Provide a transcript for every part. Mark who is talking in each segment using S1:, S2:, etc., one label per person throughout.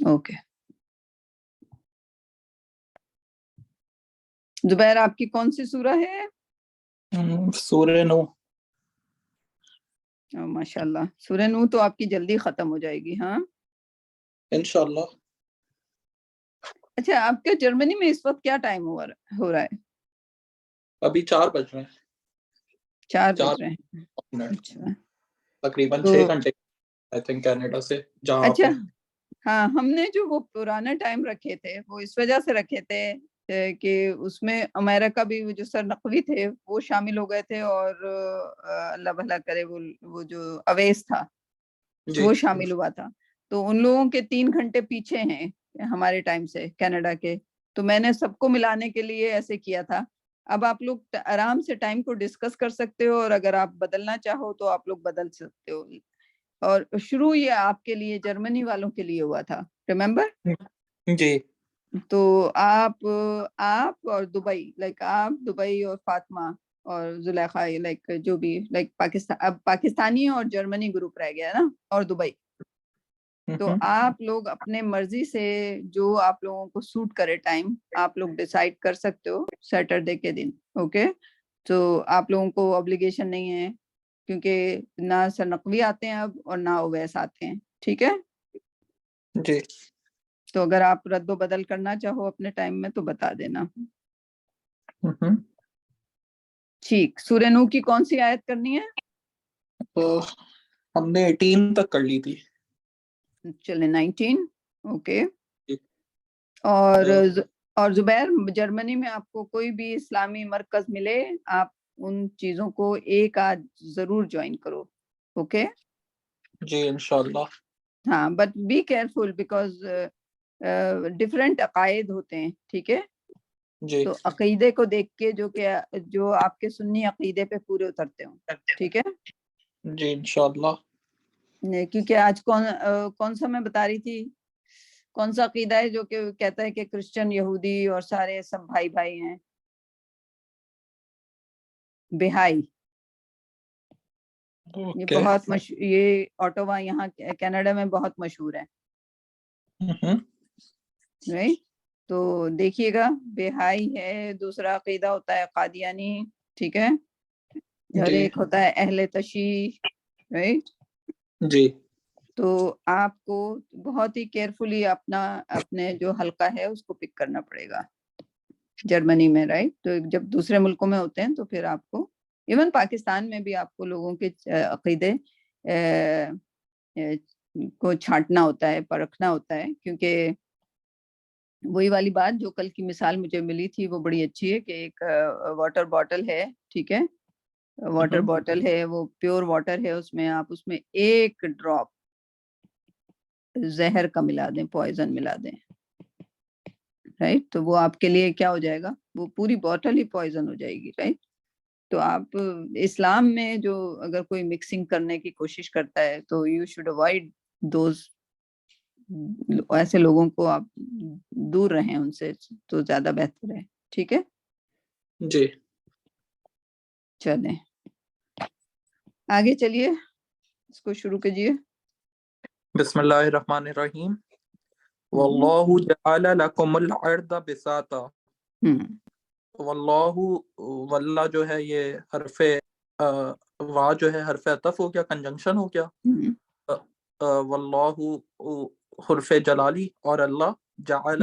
S1: Okay زبیر آپ کی کون سی سورہ ہے؟
S2: سورہ نو.
S1: ماشاء اللہ سورہ نو تو آپ کی جلدی ختم ہو جائے گی. ہاں
S2: انشاءاللہ.
S1: اچھا آپ کے جرمنی میں اس وقت کیا ٹائم ہو رہا ہے؟
S2: ابھی 4 بج رہے ہیں.
S1: 4 بج رہے ہیں. اچھا
S2: تقریباً
S1: تو
S2: 6 گھنٹے آئی تھنک کینیڈا سے جہاں
S1: اچھا ہاں ہم نے جو وہ پرانے ٹائم رکھے تھے وہ اس وجہ سے رکھے تھے کہ اس میں امریکہ بھی جو سر نقوی تھے وہ شامل ہو گئے تھے اور اللہ بھلا کرے وہ جو اویس تھا وہ شامل ہوا تھا. تو ان لوگوں کے 3 گھنٹے پیچھے ہیں ہمارے ٹائم سے کینیڈا کے. تو میں نے سب کو ملانے کے لیے ایسے کیا تھا. اب آپ لوگ آرام سے ٹائم کو ڈسکس کر سکتے ہو اور اگر آپ بدلنا چاہو تو آپ لوگ بدل سکتے ہو. اور شروع یہ آپ کے لیے جرمنی والوں کے لیے ہوا تھا ریممبر؟
S2: جی.
S1: تو آپ اور دبئی آپ دبئی اور فاطمہ اور زلیخا لائک جو بھی لائک پاکستان اب پاکستانی اور جرمنی گروپ رہ گیا نا اور دبئی. تو آپ لوگ اپنے مرضی سے جو آپ لوگوں کو سوٹ کرے ٹائم آپ لوگ ڈیسائیڈ کر سکتے ہو سیٹرڈے کے دن. اوکے تو آپ لوگوں کو obligation نہیں ہے کیونکہ نہ سر نقوی آتے ہیں اب اور نہ اویس آتے ہیں. ٹھیک ہے
S2: جی.
S1: تو اگر آپ رد و بدل کرنا چاہو اپنے ٹائم میں تو بتا دینا. ٹھیک سورہ نو کی کون سی آیت کرنی ہے؟
S2: تو ہم نے 18 تک کر لی تھی.
S1: چلے 19. اوکے اور زبیر جرمنی میں آپ کو کوئی بھی اسلامی مرکز ملے آپ ان چیزوں کو ایک آدھ ضرور جوائن کرو. اوکے
S2: جی انشاءاللہ.
S1: ہاں but be careful because different عقائد ہوتے ہیں. ٹھیک ہے
S2: جی
S1: تو عقیدے کو دیکھ کے جو آپ کے سنی عقیدے پہ پورے اترتے ہوں. ٹھیک ہے
S2: جی انشاءاللہ.
S1: کیونکہ آج کون سا میں بتا رہی تھی کون سا عقیدہ ہے جو کہ کہتا ہے کہ کرسچن یہودی اور سارے سب بھائی بھائی ہیں؟ بہائی. یہ بہت یہ اوٹاوا یہاں کینیڈا میں بہت مشہور ہے. رائٹ تو دیکھیے گا بہائی ہے. دوسرا عقیدہ ہوتا ہے قادیانی. ٹھیک ہے اور ایک ہوتا ہے اہل تشیع. رائٹ
S2: جی.
S1: تو آپ کو بہت ہی کیئرفلی اپنے جو حلقہ ہے اس کو پک کرنا پڑے گا جرمنی میں. رائٹ تو جب دوسرے ملکوں میں ہوتے ہیں تو پھر آپ کو ایون پاکستان میں بھی آپ کو لوگوں کے عقیدے کو چھانٹنا ہوتا ہے پرکھنا ہوتا ہے. کیونکہ وہی والی بات جو کل کی مثال مجھے ملی تھی وہ بڑی اچھی ہے کہ ایک واٹر باٹل ہے. ٹھیک ہے واٹر باٹل ہے وہ پیور واٹر ہے. اس میں آپ اس میں ایک ڈراپ زہر کا ملا دیں پوائزن ملا دیں. رائٹ تو وہ آپ کے لیے کیا ہو جائے گا وہ پوری باٹل ہی پوائزن ہو جائے گی. رائٹ تو آپ اسلام میں جو اگر کوئی مکسنگ کرنے کی کوشش کرتا ہے تو یو شوڈ اوائڈ دوز ایسے لوگوں کو آپ دور رہیں ان سے تو زیادہ بہتر ہے. ٹھیک ہے
S2: جی
S1: چلیں آگے چلیے اس کو شروع کیجیے.
S2: بسم اللہ الرحمن الرحیم. واللہ جعل لکم الارض بساطا. واللہ واللہ جو ہے یہ حرف وا جو ہے حرف عطف ہو کیا کنجنکشن ہو کیا. واللہ حرف جلالی اور اللہ جعل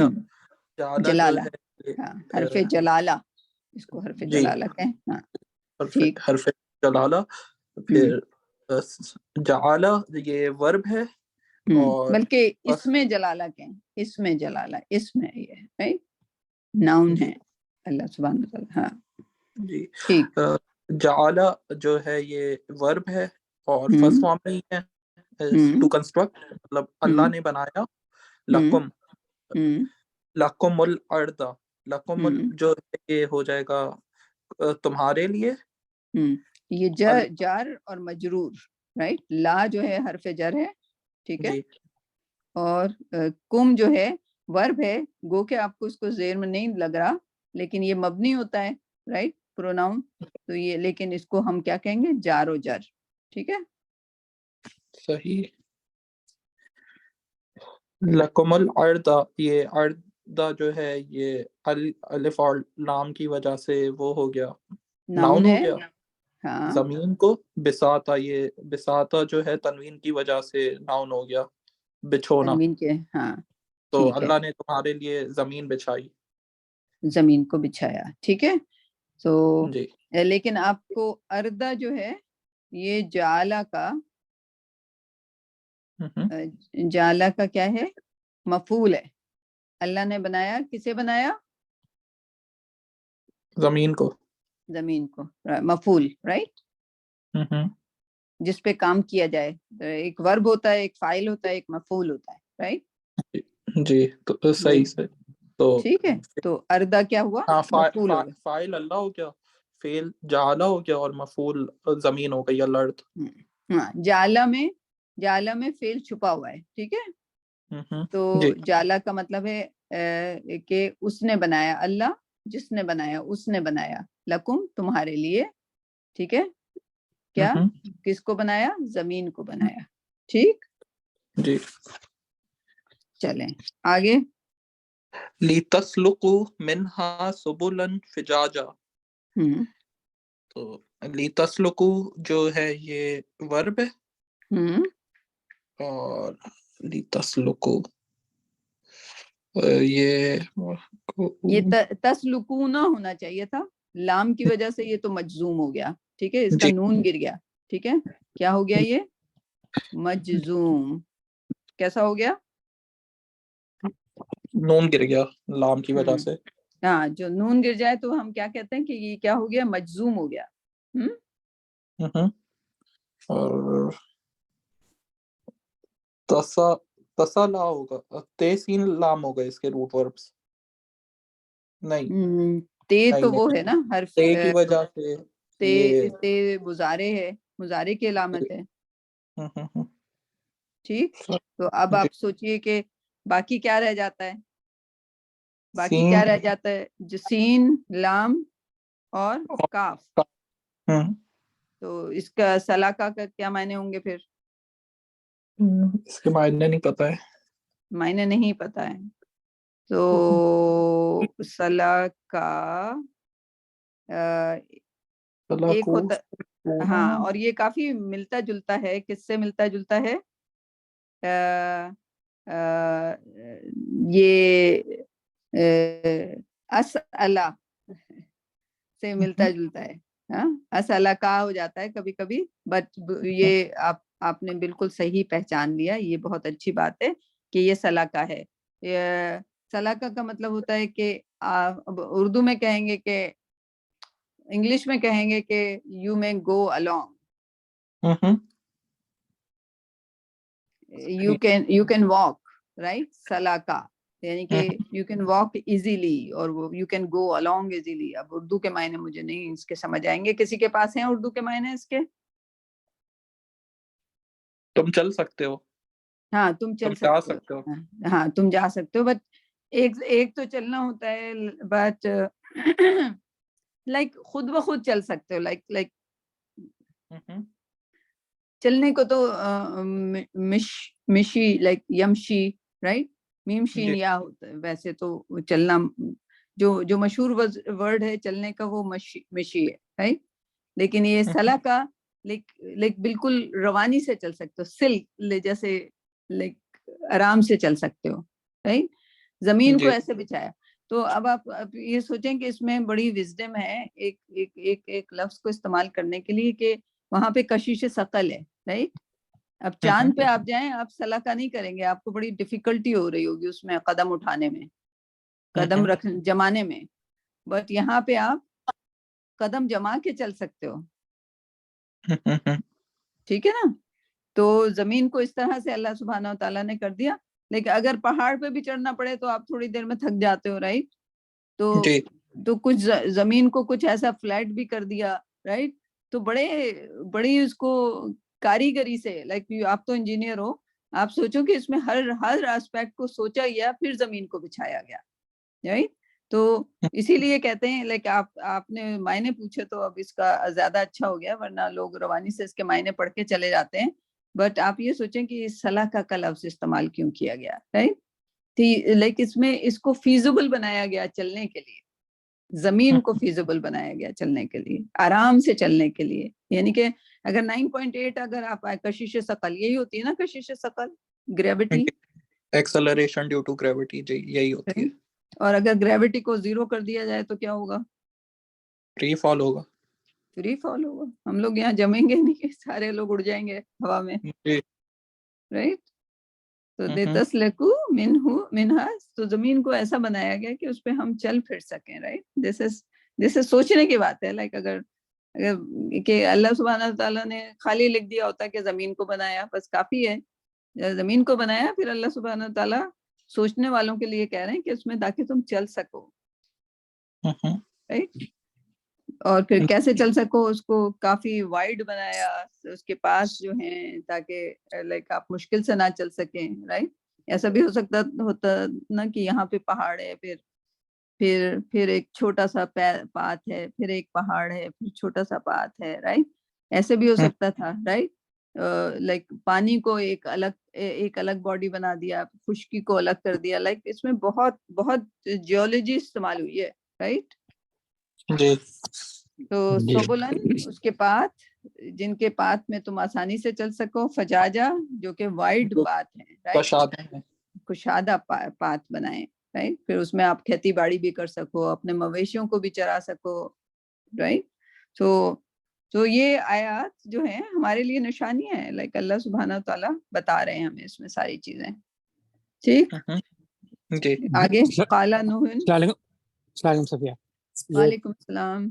S2: جعل جو
S1: جلالہ
S2: ہے
S1: حرف جلالہ اس کو حرف
S2: جی
S1: جلالہ کہیں. ہاں ٹھیک
S2: حرف جلالہ. پھر جعل یہ ورب ہے اور
S1: بلکہ اس میں جلالہ کہیں اس میں جلالہ اس میں یہ ہے ناؤن ہے اللہ سبحانہ وتعالی. ہاں
S2: جی
S1: ٹھیک
S2: جعل جو ہے یہ ورب ہے اور فرسٹ فارم میں ہی ہے ٹو کنسٹرکٹ مطلب اللہ نے بنایا. لکم لکم الارض لکم جو یہ ہو جائے گا تمہارے لیے.
S1: یہ جار اور مجرور. رائٹ لا جو ہے حرف جر ہے. ٹھیک ہے اور کم جو ہے ورب ہے گو کہ آپ کو اس کو زیر میں نہیں لگ رہا لیکن یہ مبنی ہوتا ہے. رائٹ پروناؤن تو یہ لیکن اس کو ہم کیا کہیں گے جار و جر. ٹھیک ہے
S2: صحیح. لکم الارض، یہ اردا جو ہے یہ الف اور لام کی وجہ سے وہ ہو گیا، ناؤن
S1: ناؤن
S2: ہو
S1: ہے.
S2: گیا.
S1: ہاں
S2: زمین کو بساطا، یہ بساطا جو ہے تنوین کی وجہ سے ناؤن ہو گیا، بچھونا.
S1: تنوین کے. ہاں
S2: تو
S1: ٹھیک ہے،
S2: اللہ نے تمہارے لیے زمین بچھائی.
S1: زمین کو بچھایا. ٹھیک ہے. تو
S2: جی
S1: لیکن آپ کو اردہ جو ہے یہ جعلا کا، جعلا کا کیا ہے؟ مفعول ہے. اللہ نے بنایا، کسے بنایا؟
S2: زمین کو.
S1: زمین کو. مفعول، رائٹ،
S2: ہوں
S1: جس پہ کام کیا جائے. ایک ورب ہوتا ہے، ایک فاعل ہوتا ہے، ایک مفعول ہوتا ہے، رائٹ.
S2: جی تو صحیح سے. تو
S1: ٹھیک ہے. تو اردہ کیا ہوا؟
S2: ہاں
S1: مفعول ہو گیا.
S2: فاعل اللہ ہو گیا، فعل جعلا ہو گیا، اور مفعول زمین ہو گئی الارض.
S1: ہاں جعلا میں فعل چھپا ہوا ہے. ٹھیک ہے. تو
S2: جی
S1: جعلا کا مطلب ہے کہ اس نے بنایا، اللہ جس نے بنایا، اس نے بنایا، لکم تمہارے لیے. ٹھیک ہے. کیا؟ کس کو بنایا؟ زمین کو بنایا. ٹھیک.
S2: جی.
S1: چلیں آگے.
S2: لِتَسْلُكُوا مِنْهَا سُبُلًا فِجَاجًا. تو لِتَسْلُكُوا جو ہے یہ ورب ہے، اور لِتَسْلُكُوا
S1: یہ تسلکونہ ہونا چاہیے تھا، لام کی وجہ سے یہ تو مجزوم ہو گیا. ٹھیک ہے. اس کا
S2: جی
S1: نون گر گیا. ٹھیک ہے. کیا ہو گیا؟ یہ مجزوم. کیسا ہو گیا؟
S2: نون گر گیا لام کی وجہ سے.
S1: ہاں جو نون گر جائے تو ہم کیا کہتے ہیں کہ یہ کیا ہو گیا؟ مجزوم ہو گیا.
S2: اور تسلا ہوگا، تیسین لام ہوگا اس کے روٹ وربس. نہیں
S1: تے تو وہ
S2: نہیں،
S1: ہے نا حرف،
S2: تے کی وجہ سے یہ
S1: تے مضارع ہے، مضارع کی علامت ہے. ٹھیک. تو اب
S2: جی
S1: آپ سوچئے کہ باقی کیا رہ جاتا ہے؟ باقی
S2: سین
S1: کیا رہ جاتا ہے؟ جو سین، لام اور کاف. تو اس کا سلاکہ کا کیا معنی ہوں گے پھر؟
S2: اس کے معنی نہیں پتا ہے.
S1: معنی نہیں پتا ہے. تو سلاکہ ایک ہوتا، ہاں، اور یہ کافی ملتا جلتا ہے. کس سے ملتا جلتا ہے؟ یہ اسئلہ سے ملتا جلتا ہے. اسئلہ کا ہو جاتا ہے کبھی کبھی، بٹ یہ آپ نے بالکل صحیح پہچان لیا. یہ بہت اچھی بات ہے کہ یہ سلاکہ ہے. سلاکہ کا مطلب ہوتا ہے کہ اردو میں کہیں گے کہ، انگلش میں کہیں گے کہ یو میں گو along, you can walk, right. سلاکہ یعنی کہ you can walk easily اور you can go along easily. اب اردو کے معنی مجھے نہیں اس کے سمجھ آئیں گے. کسی کے پاس ہیں اردو کے معنی اس کے؟
S2: تم چل سکتے ہو.
S1: ہاں تم چل
S2: جا
S1: سکتے
S2: ہو.
S1: ہو. ہاں تم جا سکتے ہو، بٹ ایک تو چلنا ہوتا ہے، بٹ لائک خود بخود چل سکتے ہو. لائک چلنے کو تو مشی، لائک یمشی، رائٹ. میم شین
S2: جی
S1: یا ہوتا ہے. ویسے تو چلنا جو مشہور ورڈ ہے چلنے کا وہ مشی ہے، رائٹ. لیکن یہ سلاکہ لائک بالکل روانی سے چل سکتے ہو، سلک جیسے، لائک آرام سے چل سکتے ہو، رائٹ. زمین کو
S2: جی
S1: ایسے بچھایا. تو اب آپ یہ سوچیں کہ اس میں بڑی وزڈم ہے ایک لفظ کو استعمال کرنے کے لیے، کہ وہاں پہ کشش ثقل ہے، رائٹ. اب چاند پہ آپ جائیں، آپ سلاکہ نہیں کریں گے، آپ کو بڑی ڈیفیکلٹی ہو رہی ہوگی اس میں قدم اٹھانے میں، قدم جمانے میں. بٹ یہاں پہ آپ قدم جما کے چل سکتے ہو. ٹھیک ہے نا. تو زمین کو اس طرح سے اللہ سبحانہ و تعالیٰ نے کر دیا. لیکن اگر پہاڑ پہ بھی چڑھنا پڑے تو آپ تھوڑی دیر میں تھک جاتے ہو، رائٹ.
S2: جی
S1: تو کچھ زمین کو کچھ ایسا فلیٹ بھی کر دیا، رائٹ. تو بڑی اس کو کاریگری سے، لائک آپ تو انجینئر ہو، آپ سوچو کہ اس میں ہر اسپیکٹ کو سوچا گیا، پھر زمین کو بچھایا گیا، رائٹ. تو اسی لیے کہتے ہیں، لائک آپ نے معنی پوچھے تو اب اس کا زیادہ اچھا ہو گیا، ورنہ لوگ روانی سے اس کے معنی پڑھ کے چلے جاتے ہیں. بٹ آپ یہ سوچیں کہ سلاکہ کا لفظ استعمال کیوں کیا گیا, رائٹ؟ لائک اس میں اس کو فیزیبل بنایا گیا چلنے کے لیے, زمین کو فیزیبل بنایا گیا چلنے کے لیے, آرام سے چلنے کے لیے. یعنی کہ اگر 9.8 اگر آپ کشش ثقل, یہی ہوتی ہے نا کشش ثقل, gravity,
S2: acceleration due to gravity, یہی ہوتی ہے.
S1: اور اگر گریوٹی کو 0 کر دیا جائے تو کیا ہوگا؟
S2: فری فال ہوگا.
S1: فری فال ہوگا. ہم لوگ یہاں جمیں گے نہیں, سارے لوگ اڑ جائیں گے ہوا میں, رائٹ؟ تو دے تسلکو منہا, تو زمین کو ایسا بنایا گیا کہ اس پہ ہم چل پھر سکیں, رائٹ؟ دس از سوچنے کی بات ہے. لائک اگر کہ اللہ سبحانہ تعالیٰ نے خالی لکھ دیا ہوتا کہ زمین کو بنایا بس کافی ہے, زمین کو بنایا, پھر اللہ سبحانہ تعالیٰ سوچنے والوں کے لیے کہہ رہے ہیں کہ اس میں تاکہ تم چل سکو, رائٹ؟ اور پھر کیسے چل سکو, اس کو کافی وائڈ بنایا اس کے پاس جو ہیں تاکہ لائک آپ مشکل سے نہ چل سکیں, رائٹ؟ ایسا بھی ہو سکتا ہوتا نا کہ یہاں پہ پہاڑ ہے, پھر ایک چھوٹا سا پاتھ ہے, پھر ایک پہاڑ ہے, پھر چھوٹا سا پاتھ ہے, رائٹ؟ ایسے بھی ہو سکتا تھا, رائٹ؟ لائک پانی کو ایک الگ باڈی بنا دیا, خشکی کو الگ کر دیا. لائک اس میں بہت بہت جیولوجی استعمال ہوئی ہے, رائٹ؟
S2: جی.
S1: تو سبلن, اس کے پاتھ جن کے پاتھ میں تم آسانی سے چل سکو, فجاجا جو کہ وائڈ پاتھ ہیں, رائٹ؟ کشادہ پاتھ بنائے, رائٹ؟ پھر اس میں آپ کھیتی باڑی بھی کر سکو, اپنے مویشیوں کو بھی چرا سکو, رائٹ؟ تو یہ آیات جو ہیں ہمارے لیے نشانی ہے, لائک اللہ سبحانہ تعالیٰ بتا رہے ہیں ہمیں اس میں ساری چیزیں, ٹھیک؟ آگے قال نوح.
S3: السلام صفیہ.
S1: وعلیکم السلام.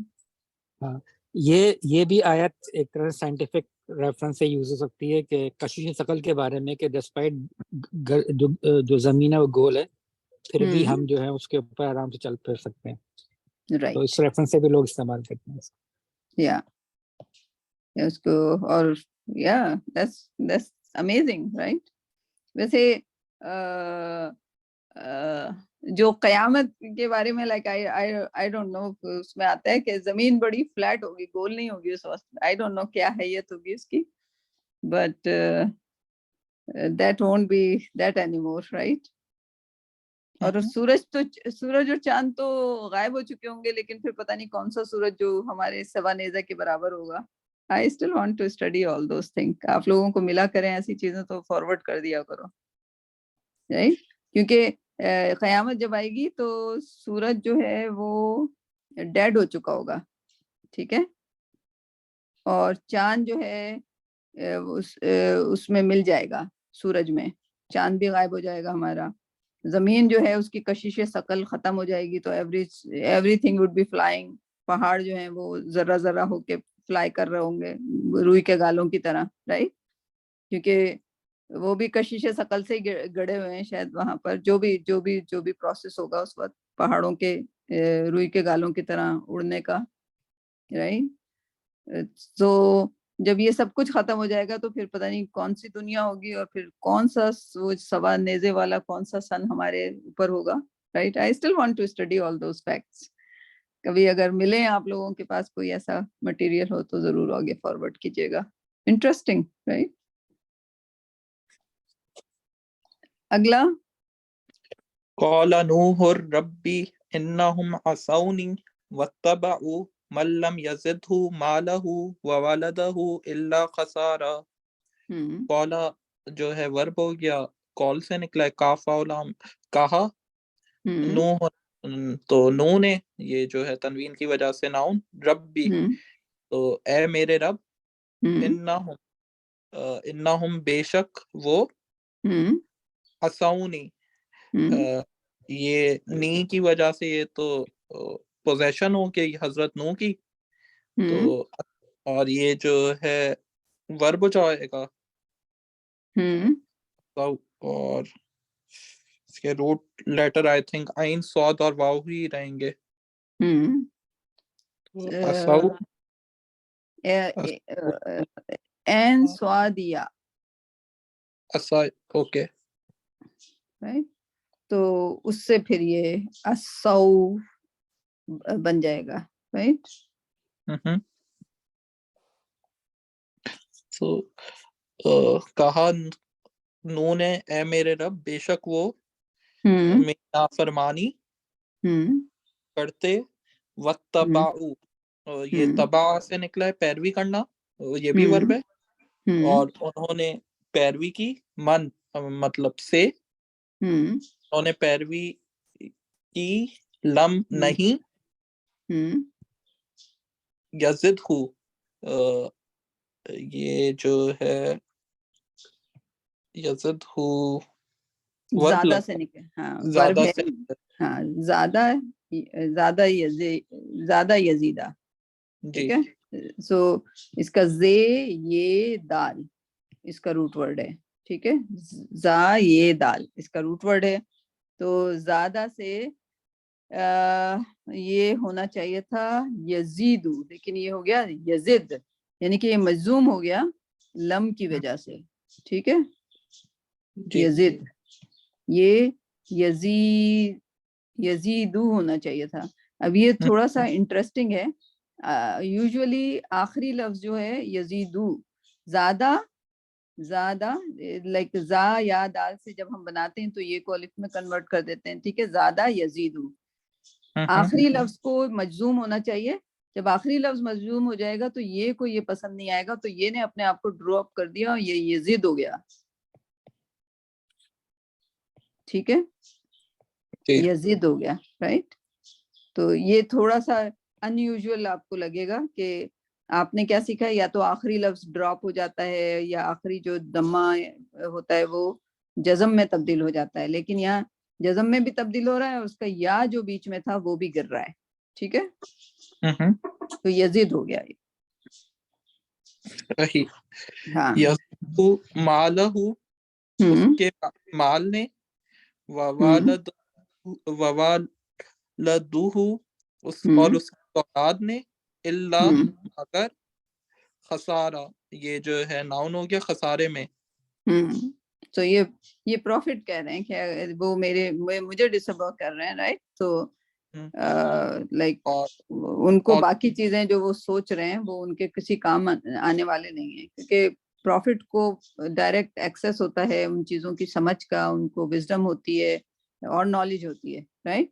S3: ہاں, یہ بھی آیت ایک طرح سے سائنٹیفک ریفرنس سے یوز ہو سکتی ہے کہ کشش ثقل کے بارے میں, کہ ڈسپائٹ جو زمین ہے وہ گول ہے, پھر بھی ہم جو ہے اس کے اوپر آرام سے چل پھر سکتے ہیں. تو اس ریفرنس سے بھی لوگ استعمال کرتے ہیں
S1: یا اس کو, اور یا that's amazing, right? ویسے جو قیامت کے بارے میں لائک I don't know, اس میں آتا ہے کہ زمین بڑی فلیٹ ہوگی, گول نہیں ہوگی اس وقت. I don't know کیا حیت ہوگی اس کی, but that won't be that anymore, right? اور سورج اور چاند تو غائب ہو چکے ہوں گے, لیکن پھر پتہ نہیں کون سا سورج جو ہمارے سوا نیزہ کے برابر ہوگا. I still want to study all those things. آپ لوگوں کو ملا کریں ایسی چیزیں تو فارورڈ کر دیا کرو, رائٹ؟ کیونکہ قیامت جب آئے گی تو سورج جو ہے وہ ڈیڈ ہو چکا ہوگا, ٹھیک ہے, اور چاند جو ہے اس میں مل جائے گا, سورج میں چاند بھی غائب ہو جائے گا ہمارا. زمین جو ہے اس کی کشش ثقل ختم ہو جائے گی, تو everything would be flying. پہاڑ جو ہیں وہ ذرہ ذرہ ہو کے فلائی کر رہے ہوں گے روئی کے گالوں کی طرح, رائٹ؟ کیونکہ وہ بھی کشش ثقل سے گڑے ہوئے ہیں شاید وہاں پر, جو بھی پروسیس ہوگا اس وقت پہاڑوں کے روئی کے گالوں کی طرح اڑنے کا, رائٹ؟ تو جب یہ سب کچھ ختم ہو جائے گا تو پھر پتہ نہیں کون سی دنیا ہوگی, اور پھر کون سا سوا نیزے والا کون سا سن ہمارے اوپر ہوگا, right? I still want to study all those facts. کبھی اگر ملیں آپ لوگوں کے پاس کوئی ایسا مٹیریل ہو تو ضرور آگے فارورڈ کیجیے گا. Interesting, right? اگلا
S2: قال نوح ربی انہم عصونی واتبعوا من لم یزدہ مالہ وولدہ الا خسارا. قال جو ہے ورب ہو گیا, کال سے نکلا ہے, کاف اولام, کہا. نوح, تو نو نے, یہ جو ہے تنوین کی وجہ سے ناؤن, ربی تو اے میرے رب, انہم بے شک وہ, عصونی یہ نی کی وجہ سے یہ تو پوزیشن ہو گئی حضرت نو کی, تو اور یہ جو ہے ورب جو آئے گا, اور اس کے روٹ لیٹر آئی تھنک عین صاد اور واو ہی رہیں گے.
S1: این سوادیا,
S2: اوکے,
S1: تو اس سے پھر یہ اسو بن جائے گا, رائٹ؟
S2: تو کہا نو نے اے میرے رب بے شک وہ میری نافرمانی کرتے، واتبعوا یہ تبع سے نکلا ہے پیروی کرنا، یہ بھی ورب ہے، اور انہوں نے پیروی کی، من مطلب سے، انہوں نے پیروی کی، لم نہیں، یزد ہو یہ جو ہے یزد ہو
S1: زیادہ سے نکل، ہاں ورب ہے، ہاں زیادہ، زیادہ یزیدہ، ٹھیک ہے. سو اس کا زے یہ دال اس کا روٹ ورڈ ہے، ٹھیک ہے، زا یہ دال اس کا روٹ ورڈ ہے. تو زیادہ سے یہ ہونا چاہیے تھا یزیدو، لیکن یہ ہو گیا یزد، یعنی کہ یہ مجزوم ہو گیا لم کی وجہ سے، ٹھیک ہے. یزد، یہ یزیدو ہونا چاہیے تھا. اب یہ تھوڑا سا انٹرسٹنگ ہے، یوزولی آخری لفظ جو ہے یزیدو، زیادہ لائک زا یا دال سے جب ہم بناتے ہیں تو یہ کو الف میں کنورٹ کر دیتے ہیں، ٹھیک ہے، زیادہ یزیدو. آخری لفظ کو مجزوم ہونا چاہیے، جب آخری لفظ مجزوم ہو جائے گا تو یہ کو یہ پسند نہیں آئے گا، تو یہ نے اپنے آپ کو ڈراپ کر دیا اور یہ یزید ہو گیا، ٹھیک ہے، یزید ہو گیا، رائٹ. تو یہ تھوڑا سا ان یوزول آپ کو لگے گا کہ آپ نے کیا سیکھا ہے، یا تو آخری لفظ ڈراپ ہو جاتا ہے یا آخری جو دمہ ہوتا ہے وہ جزم میں تبدیل ہو جاتا ہے، لیکن یہاں جزم میں بھی تبدیل ہو رہا ہے اور اس کا یا جو بیچ میں تھا وہ بھی گر رہا ہے، ٹھیک ہے. تو یزید ہو گیا یہ. ہاں
S2: مالہ اس کے مال نے، ووالدہ اور اس کی اولاد نے، الا مگر، خسارہ یہ جو ہے ناؤن ہو گیا خسارے میں.
S1: تو یہ پروفٹ کہہ رہے ہیں کہ وہ مجھے ڈسابو کر رہے ہیں، رائٹ. تو لائک ان کو باقی چیزیں جو وہ سوچ رہے ہیں وہ ان کے کسی کام آنے والے نہیں ہیں، کیونکہ پروفٹ کو ڈائریکٹ ایکسیس ہوتا ہے ان چیزوں کی سمجھ کا، ان کو وزڈم ہوتی ہے اور نالج ہوتی ہے، رائٹ.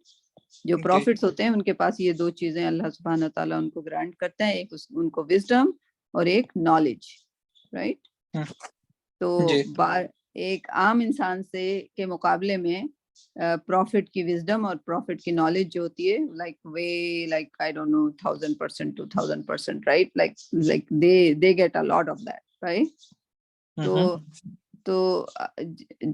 S1: جو پروفٹس ہوتے ہیں ان کے پاس یہ دو چیزیں اللہ سبحانہ تعالیٰ ان کو گرانٹ کرتے ہیں، ایک ان کو وزڈم اور ایک نالج، رائٹ. تو ایک عام انسان سے کے مقابلے میں پروفٹ کی وزڈم اور پروفٹ کی نالج جو ہوتی ہے like I don't know 1000% to 1000%, right, like they get a lot of that, right. تو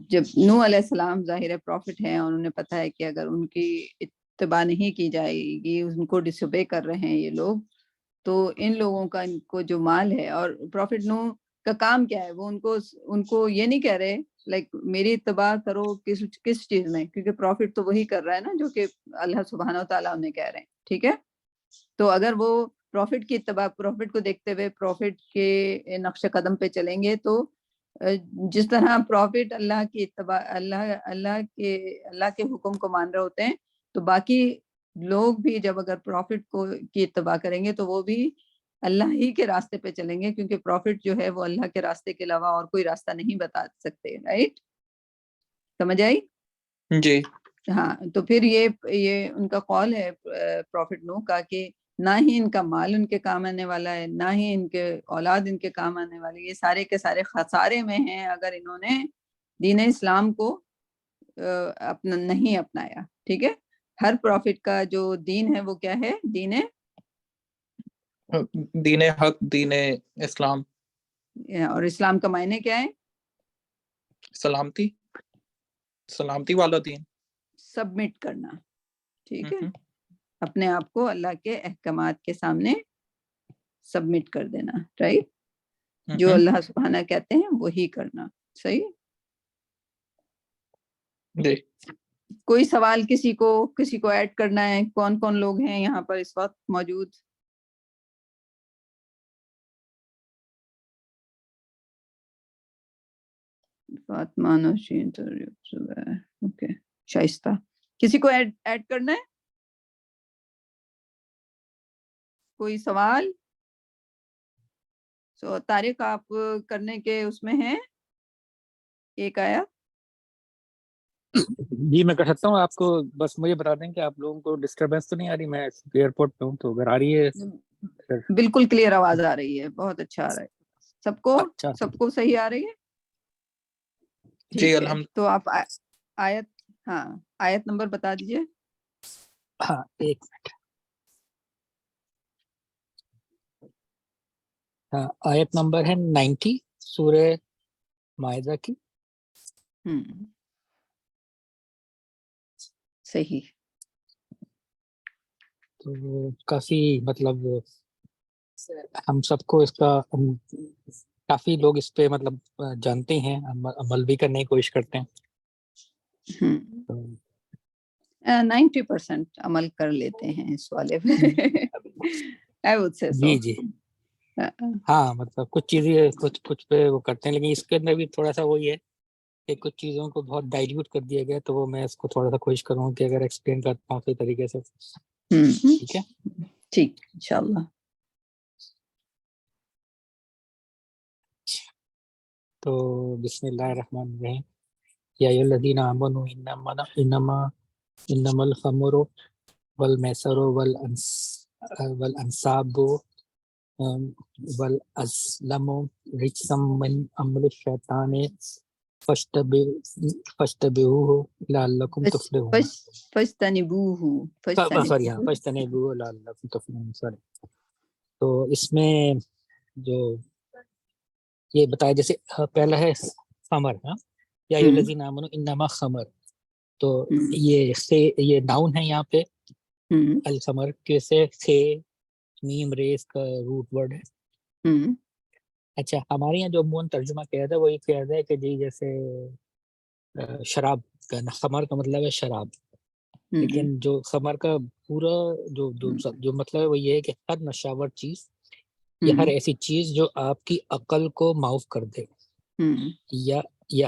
S1: جب نوح علیہ السلام ظاہر پروفٹ ہیں اور انہیں پتہ ہے کہ اگر ان کی اتباع نہیں کی جائے گی، ان کو ڈس اوبے کر رہے ہیں یہ لوگ، تو ان لوگوں کا ان کو جو مال ہے، اور پروفٹ نوح کا کام کیا ہے، وہ ان کو یہ نہیں کہہ رہے لائک میری اتباع کرو کس چیز میں، کیونکہ پروفٹ تو وہی کر رہا ہے نا جو کہ اللہ سبحانہ وتعالیٰ انہیں کہہ رہے ہیں، ٹھیک ہے. تو اگر وہ پروفٹ کی اتباع، پروفٹ کو دیکھتے ہوئے پروفٹ کے نقش قدم پہ چلیں گے، تو جس طرح پروفٹ اللہ کی اتباع، اللہ کے حکم کو مان رہے ہوتے ہیں، تو باقی لوگ بھی جب اگر پروفٹ کو کی اتباع کریں گے تو وہ بھی اللہ ہی کے راستے پہ چلیں گے، کیونکہ پروفٹ جو ہے وہ اللہ کے راستے کے علاوہ اور کوئی راستہ نہیں بتا سکتے، رائٹ. سمجھ آئی؟
S2: جی
S1: ہاں. تو پھر یہ ان کا قول ہے پروفٹ نوح کا کہ نہ ہی ان کا مال ان کے کام آنے والا ہے، نہ ہی ان کے اولاد ان کے کام آنے والی، یہ سارے کے سارے خسارے میں ہیں اگر انہوں نے دین اسلام کو اپنا نہیں اپنایا، ٹھیک ہے. ہر پروفٹ کا جو دین ہے وہ کیا ہے، دین
S2: حق، دین اسلام،
S1: اور اسلام کا معنی کیا ہے،
S2: سلامتی والا دین،
S1: سبمٹ کرنا، ٹھیک ہے، اپنے آپ کو اللہ کے احکامات کے سامنے سبمٹ کر دینا، رائٹ. جو اللہ سبحانہ کہتے ہیں وہی کرنا، صحیح.
S2: جی.
S1: کوئی سوال کسی کو ایڈ کرنا ہے؟ کون کون لوگ ہیں یہاں پر اس وقت موجود؟ فاطمہ، نوشین، اوکے، شائستہ. کسی کو ایڈ کرنا ہے؟ کوئی سوال؟ سو طارق آپ کرنے کے اس میں ہیں ایک آیا.
S3: جی میں کر سکتا ہوں. آپ کو بس مجھے بتا دیں کہ آپ لوگوں کو ڈسٹربینس تو نہیں آ رہی؟ میں ایئرپورٹ پہ ہوں تو اگر آ رہی ہے.
S1: بالکل کلیئر آواز آ رہی ہے, بہت اچھا آ رہا ہے. سب کو
S3: اچھا
S1: سب کو صحیح آ رہی ہے؟
S2: جی
S1: ٹھیک ہے,
S2: الحمد.
S1: تو آپ آیت, ہاں آیت نمبر بتا دیجئے.
S3: ہاں ایک منٹ. ہاں آیت نمبر ہے 90 سورہ مائدہ کی.
S1: صحیح.
S3: تو کافی مطلب ہم سب کو اس کا کافی لوگ اس پہ مطلب جانتے ہیں, عمل بھی کرنے کی کوشش کرتے ہیں.
S1: 90% عمل کر لیتے ہیں اس والے پہ. I would say so.
S3: جی جی ہاں مطلب کچھ چیزیں کچھ پہ وہ کرتے ہیں, لیکن اس کے اندر بھی تھوڑا سا وہی ہے کہ کچھ چیزوں کو بہت ڈائلیوٹ کر دیا گیا, تو وہ میں اس کو تھوڑا سا کوشش کروں کہ اگر ایکسپلین کرتا ہوں صحیح طریقے سے. ٹھیک ہے,
S1: ٹھیک انشاءاللہ.
S3: تو بسم اللہ الرحمن الرحیم. یا ایھا الذین آمنوا انما الخمر والمیسر والانصاب والازلام رجس من عمل الشیطان فاجتنبوہ لعلکم تفلحون. فاجتنبوہ لعلکم تفلحون. تو اس میں جو یہ بتایا, جیسے پہلا ہے خمر. ہاں یا ایھا الذین آمنوا انما خمر, تو یہ ناؤن ہے یہاں پہ. الخمر کیسے خے میم ریز کا روٹ ورڈ ہے. اچھا ہمارے یہاں جو عموماً ترجمہ کیا تھا وہ یہ کیا ہے کہ جی جیسے شراب کا, خمر کا مطلب ہے شراب, لیکن جو خمر کا پورا جو مطلب ہے وہ یہ ہے کہ ہر نشاور چیز یا ہر ایسی چیز جو آپ کی عقل کو معاف کر دے یا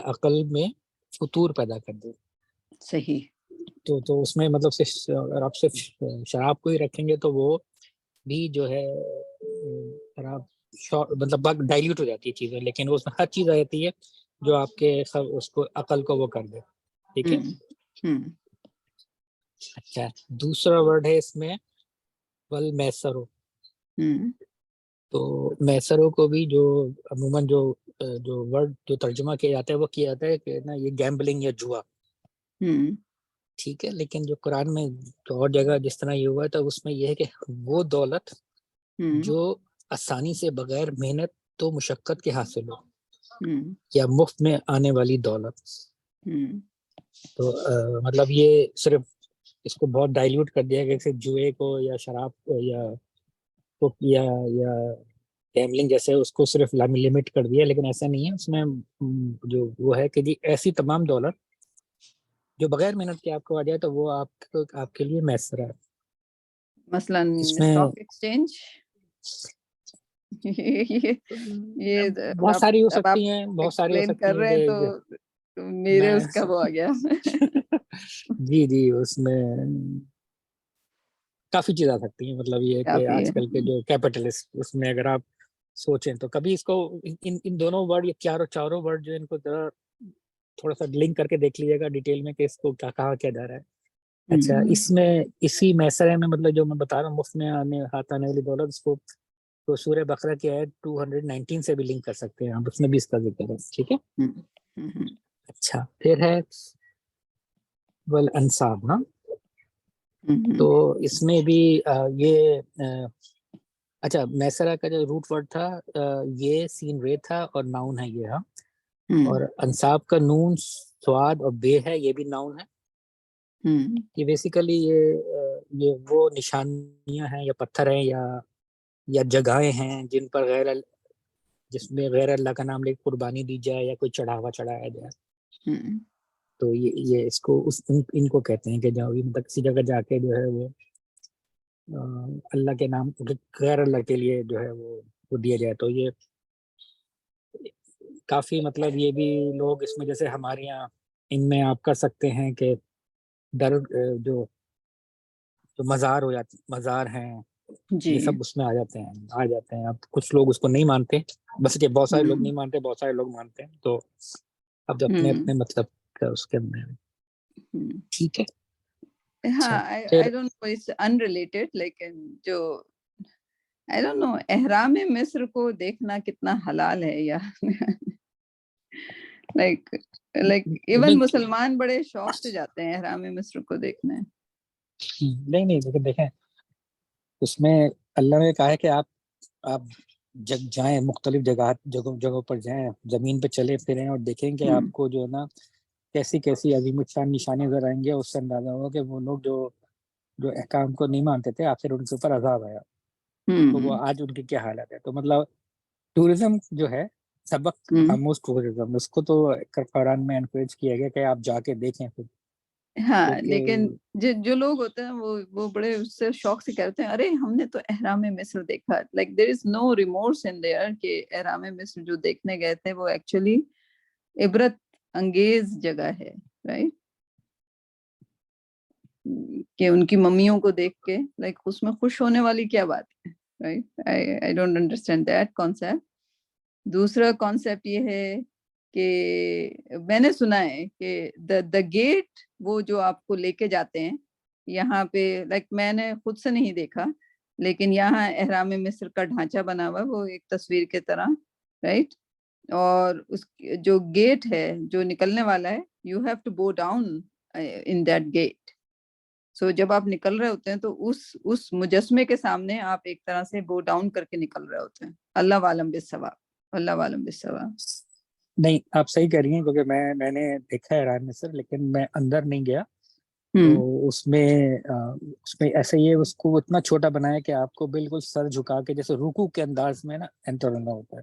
S3: عقل میں فطور پیدا کر دے.
S1: صحیح.
S3: تو اس میں مطلب اگر آپ صرف شراب کو ہی رکھیں گے تو وہ بھی جو ہے شراب مطلب ڈائلیوٹ ہو جاتی ہے چیزیں, لیکن اس میں ہر چیز آ جاتی ہے جو آپ کے اس کو عقل کو وہ کر دے. ٹھیک ہے. اچھا دوسرا ورڈ ہے اس میں والمیسرو. تو میسروں کو بھی جو عموماً جو ورڈ جو ترجمہ کیا جاتا ہے وہ کیا جاتا ہے کہ نا یہ گیمبلنگ یا جوا. ٹھیک ہے, لیکن جو قرآن میں تو اور جگہ جس طرح یہ ہوا ہے تو اس میں یہ ہے کہ وہ دولت جو آسانی سے بغیر محنت تو مشقت کے حاصل ہو یا مفت میں آنے والی دولت. تو مطلب یہ صرف اس کو بہت ڈائلیوٹ کر دیا کہ صرف جوئے کو یا شراب کو یا گیملنگ جیسے اس کو صرف لمٹ کر دیا, لیکن ایسا نہیں ہے. اس میں جو وہ ہے کہ جی ایسی تمام دولت جو بغیر محنت کے آپ کو آ جائے تو وہ آپ کے لیے میسر ہے.
S1: مثلاً
S3: اس میں
S1: اسٹاک ایکسچینج یہ
S3: بہت ساری ہو
S1: اب آپ
S3: سکتی ہیں, بہت ساری ہو
S1: ایکسپلین
S3: سکتی
S1: کر
S3: ہیں
S1: رہے ہیں تو میرے
S3: میں
S1: اس کا وہ آ گیا.
S3: جی اس میں کافی چیز آ سکتی ہیں. مطلب یہ کہ
S1: کافی
S3: آج
S1: ہے.
S3: کل کے جو کیپٹلسٹ اس میں اگر آپ سوچیں تو کبھی اس کو ان دونوں ورڈ یا چاروں ورڈ جو ان کو تھوڑا سا لنک کر کے دیکھ لیجیے گا ڈیٹیل میں کہ اس کو کیا کہا کیا جا رہا ہے. اچھا اس میں اسی میسرے میں مطلب جو میں بتا رہا ہوں مفت میں ہاتھ آنے والی دولت, اس کو تو سورہ بقرہ کی آیت 219 سے بھی لنک کر سکتے ہیں آپ, اس میں بھی اس کا ذکر ہے. ٹھیک ہے. اچھا پھر ہے والانصاب. ہاں تو اس میں بھی یہ اچھا میسرہ کا جو روٹ ورڈ تھا یہ سین رے تھا اور ناؤن ہے یہ. ہاں اور انصاب کا نون سواد اور بے ہے, یہ بھی ناؤن ہے. یہ بیسیکلی یہ وہ نشانیاں ہیں یا پتھر ہیں یا جگہیں ہیں جن پر جس میں غیر اللہ کا نام لے کے قربانی دی جائے یا کوئی چڑھاوا چڑھایا جائے. تو یہ اس کو ان کو کہتے ہیں کہ جب مطلب کسی جگہ جا کے جو ہے وہ اللہ کے نام غیر اللہ کے لیے جو ہے وہ دیا جائے. تو یہ کافی مطلب یہ بھی لوگ اس میں جیسے ہمارے یہاں ان میں آپ کر سکتے ہیں کہ جو مزار ہو جاتے مزار ہیں یہ سب اس میں آ جاتے ہیں. اب کچھ لوگ اس کو نہیں مانتے, بس کہ بہت سارے لوگ نہیں مانتے, بہت سارے لوگ مانتے ہیں, تو اب اپنے اپنے مطلب اس کے اندر. ٹھیک ہے.
S1: ہاں, I don't know, it's unrelated, لیکن جو I don't know, احرام مصر کو دیکھنا کتنا حلال ہے یا like ایون مسلمان بڑے شوق سے جاتے ہیں احرام مصر کو دیکھنے.
S3: نہیں لیکن دیکھیں اس میں اللہ نے کہا ہے کہ آپ جائیں, مختلف جگہوں پر جائیں, زمین پہ چلے پھریں اور دیکھیں کہ آپ کو جو ہے نا کیسی عظیم الشان نشانی نظر آئیں گے. اس سے اندازہ ہوگا کہ وہ لوگ جو احکام کو نہیں مانتے تھے, آخر ان کے اوپر عذاب آیا, تو وہ آج ان کی کیا حالت ہے. تو مطلب ٹورزم جو ہے, سبق آموز ٹورزم, اس کو تو قرآن میں انکریج کیا گیا کہ آپ جا کے دیکھیں پھر.
S1: ہاں, لیکن جو لوگ ہوتے ہیں وہ بڑے اس سے شوق سے کہتے ہیں ارے ہم نے تو احرام مصر دیکھا. Like there is no remorse in there کہ احرام مصر جو دیکھنے گئے تھے وہ ایکچولی عبرت انگیز جگہ ہے, رائٹ, کہ ان کی ممیوں کو دیکھ کے لائک اس میں خوش ہونے والی کیا بات ہے, right. I don't understand that concept. دوسرا کانسیپٹ یہ ہے کہ میں نے سنا ہے کہ دا گیٹ وہ جو آپ کو لے کے جاتے ہیں یہاں پہ, لائک میں نے خود سے نہیں دیکھا, لیکن یہاں احرام مصر کا ڈھانچہ بنا ہوا وہ ایک تصویر کے طرح, رائٹ, اور اس جو گیٹ ہے جو نکلنے والا ہے, you have to go down in that gate. So جب آپ نکل رہے ہوتے ہیں تو اس مجسمے کے سامنے آپ ایک طرح سے گو ڈاؤن کر کے نکل رہے ہوتے ہیں. اللہ عالم بالثواب, اللہ عالم بالثواب.
S3: نہیں آپ صحیح کہہ رہی ہیں, کیونکہ میں نے دیکھا ہے احرام مصر, لیکن میں اندر نہیں گیا. تو اس میں ایسے یہ اس کو اتنا چھوٹا بنایا کہ آپ کو بالکل سر جھکا کے جیسے رکوع کے انداز میں نا انٹر ہونا ہوتا ہے.